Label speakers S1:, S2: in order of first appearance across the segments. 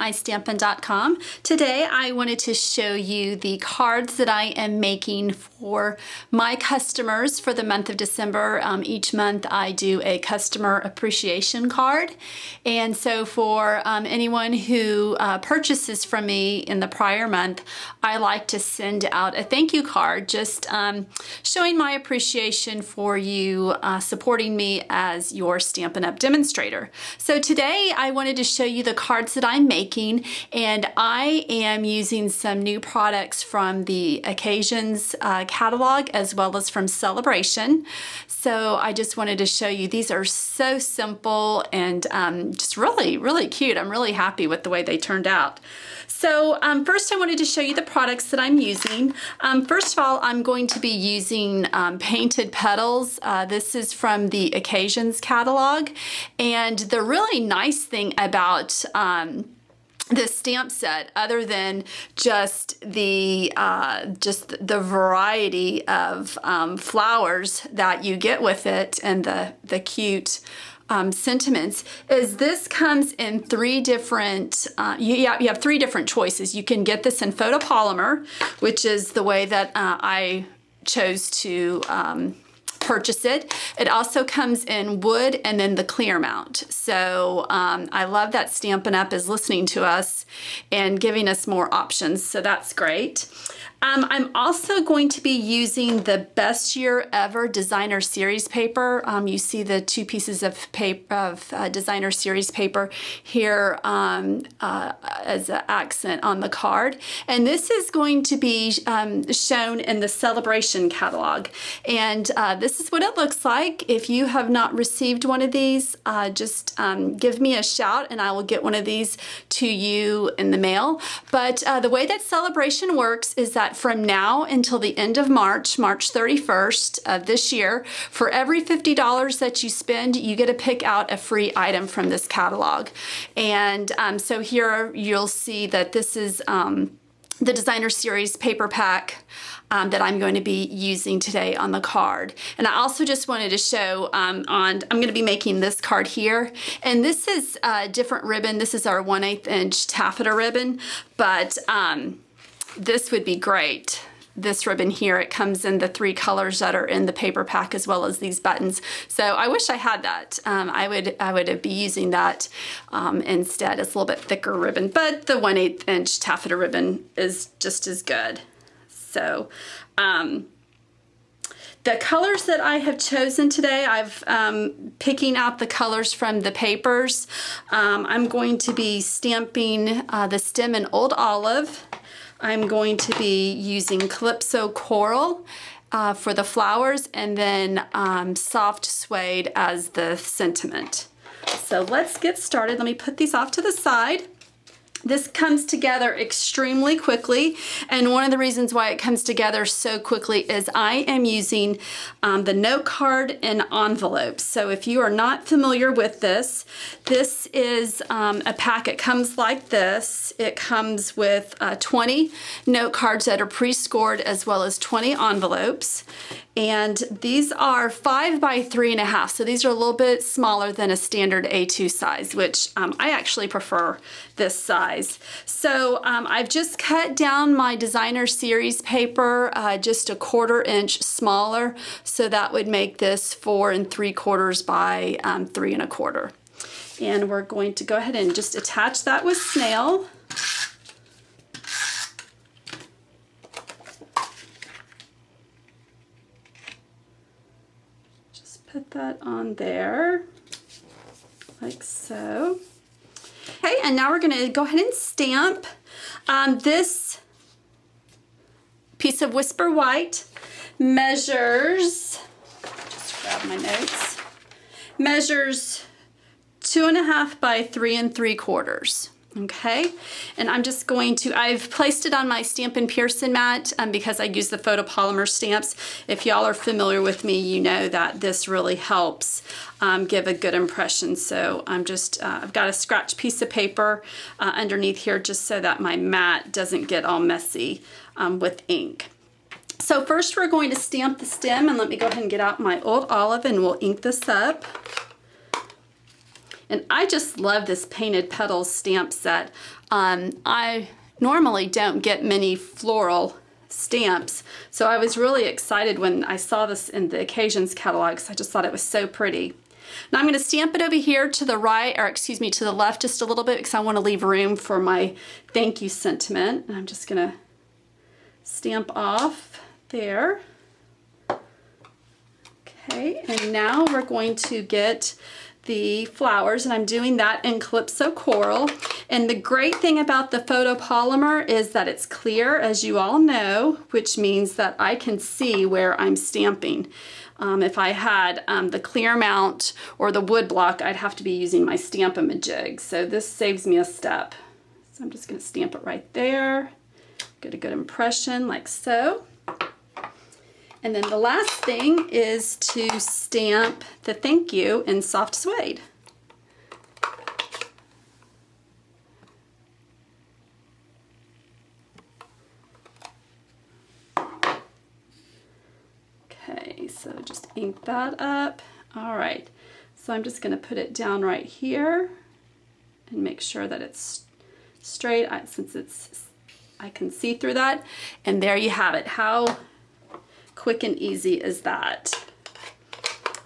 S1: istampin.com. Today I wanted to show you the cards that I am making for my customers for the month of December. Each month I do a customer appreciation card, and so for anyone who purchases from me in the prior month, I like to send out a thank you card, just showing my appreciation for you supporting me as your Stampin' Up! Demonstrator. So today I wanted to show you the cards that I'm making, and I am using some new products from the Occasions catalog as well as from Celebration. So I just wanted to show you, these are so simple and just really cute. I'm really happy with the way they turned out. So first I wanted to show you the products that I'm using. First of all, I'm going to be using Painted Petals. This is from the Occasions catalog, and the really nice thing about this stamp set, other than just the variety of flowers that you get with it and the cute sentiments, is this comes in three different, you have three different choices. You can get this in photopolymer, which is the way that I chose to purchase it. It also comes in wood and then the clear mount. So I love that Stampin' Up! Is listening to us and giving us more options, so that's great. I'm also going to be using the Best Year Ever Designer Series paper. You see the two pieces of paper Designer Series paper here as an accent on the card. And this is going to be shown in the Celebration catalog. And this is what it looks like. If you have not received one of these, just give me a shout and I will get one of these to you in the mail. But the way that Celebration works is that from now until the end of March 31st of this year, for every $50 that you spend, you get to pick out a free item from this catalog. And so here you'll see that this is the Designer Series paper pack that I'm going to be using today on the card. And I also just wanted to show I'm going to be making this card here, and this is a different ribbon. This is our 1/8 inch taffeta ribbon, but this would be great. This ribbon here, it comes in the three colors that are in the paper pack as well as these buttons. So I wish I had that. I would be using that instead. It's a little bit thicker ribbon, but the 1/8 inch taffeta ribbon is just as good. So the colors that I have chosen today, I've picking out the colors from the papers. I'm going to be stamping the stem in Old Olive. I'm going to be using Calypso Coral for the flowers, and then Soft Suede as the sentiment. So let's get started. Let me put these off to the side. This comes together extremely quickly, and one of the reasons why it comes together so quickly is I am using the note card and envelopes. So if you are not familiar with this, this is a pack. It comes like this. It comes with 20 note cards that are pre-scored as well as 20 envelopes. And these are 5 by 3.5, so these are a little bit smaller than a standard A2 size, which I actually prefer this size. So I've just cut down my Designer Series paper just a 1/4 inch smaller, so that would make this 4 3/4 by 3 1/4. And we're going to go ahead and just attach that with snail. Put that on there, like so. Okay, and now we're gonna go ahead and stamp. This piece of Whisper White measures, just grab my notes, measures 2.5 by 3 3/4. Okay, and I'm just going to, I've placed it on my Stampin' Pearson mat because I use the photopolymer stamps. If y'all are familiar with me, you know that this really helps give a good impression. So I'm just, I've got a scratch piece of paper underneath here just so that my mat doesn't get all messy with ink. So first we're going to stamp the stem, and let me go ahead and get out my Old Olive and we'll ink this up. And I just love this Painted Petals stamp set. I normally don't get many floral stamps, so I was really excited when I saw this in the Occasions catalog because I just thought it was so pretty. Now I'm going to stamp it over here to the right, or excuse me, to the left just a little bit because I want to leave room for my thank you sentiment. And I'm just going to stamp off there. Okay, and now we're going to get the flowers, and I'm doing that in Calypso Coral. And the great thing about the photopolymer is that it's clear, as you all know, which means that I can see where I'm stamping. If I had the clear mount or the wood block, I'd have to be using my Stamp-A-Majig. So this saves me a step. So I'm just going to stamp it right there. Get a good impression like so. And then the last thing is to stamp the thank you in soft suede. Okay, so just ink that up. All right, so I'm just going to put it down right here and make sure that it's straight since I can see through that. And there you have it. How quick and easy is that?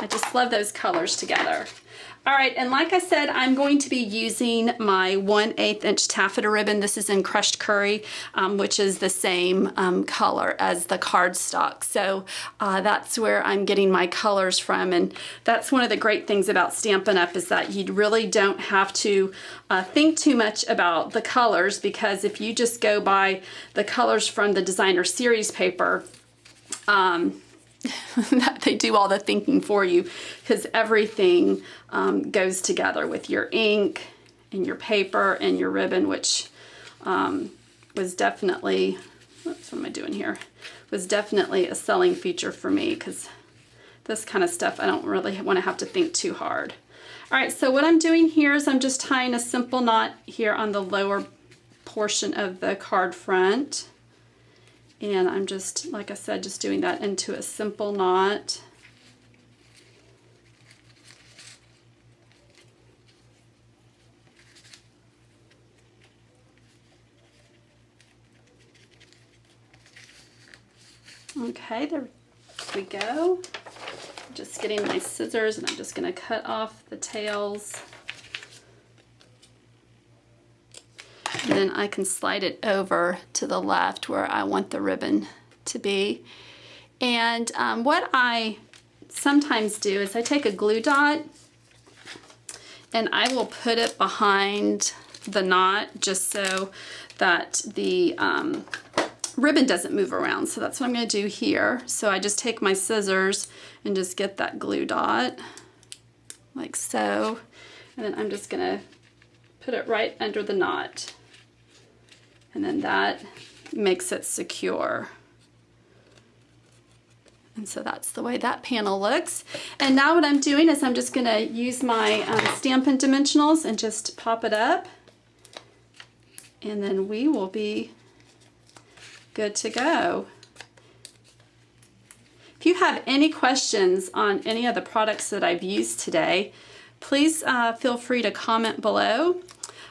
S1: I just love those colors together. All right, and like I said, I'm going to be using my 1/8 inch taffeta ribbon. This is in Crushed Curry, which is the same color as the cardstock. So that's where I'm getting my colors from. And that's one of the great things about Stampin' Up! Is that you really don't have to think too much about the colors, because if you just go by the colors from the designer series paper, they do all the thinking for you, because everything goes together with your ink and your paper and your ribbon, which was definitely, what am I doing here? Was definitely a selling feature for me, because this kind of stuff I don't really want to have to think too hard. All right, so what I'm doing here is I'm just tying a simple knot here on the lower portion of the card front. And I'm just, like I said, just doing that into a simple knot. Okay, there we go. Just getting my scissors, and I'm just going to cut off the tails. And then I can slide it over to the left where I want the ribbon to be. And what I sometimes do is I take a glue dot and I will put it behind the knot just so that the ribbon doesn't move around. So that's what I'm going to do here. So I just take my scissors and just get that glue dot like so. And then I'm just going to put it right under the knot. And then that makes it secure. And so that's the way that panel looks. And now what I'm doing is I'm just going to use my Stampin' Dimensionals and just pop it up. And then we will be good to go. If you have any questions on any of the products that I've used today, please feel free to comment below.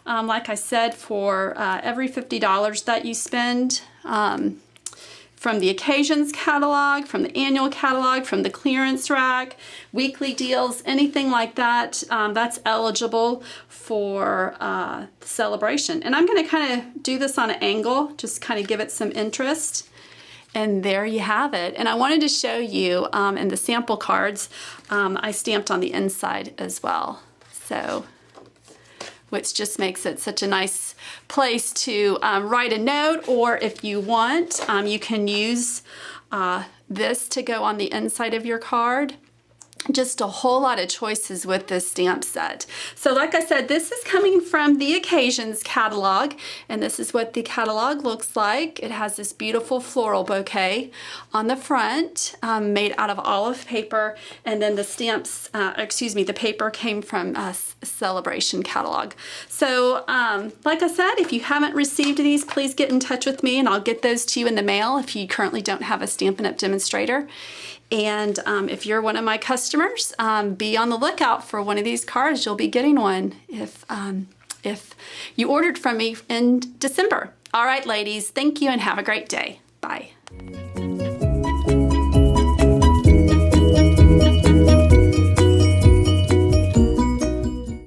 S1: Like I said, for every $50 that you spend from the Occasions catalog, from the annual catalog, from the clearance rack, weekly deals, anything like that, that's eligible for the celebration. And I'm going to kind of do this on an angle, just kind of give it some interest. And there you have it. And I wanted to show you in the sample cards, I stamped on the inside as well. So, which just makes it such a nice place to write a note, or if you want, you can use this to go on the inside of your card. Just a whole lot of choices with this stamp set. So like I said, this is coming from the Occasions catalog, and this is what the catalog looks like. It has this beautiful floral bouquet on the front, made out of olive paper, and then the stamps, the paper came from a Celebration catalog. So like I said, if you haven't received these, please get in touch with me and I'll get those to you in the mail if you currently don't have a Stampin' Up! Demonstrator. And if you're one of my customers, be on the lookout for one of these cards. You'll be getting one if if you ordered from me in December. All right, ladies, thank you and have a great day. Bye.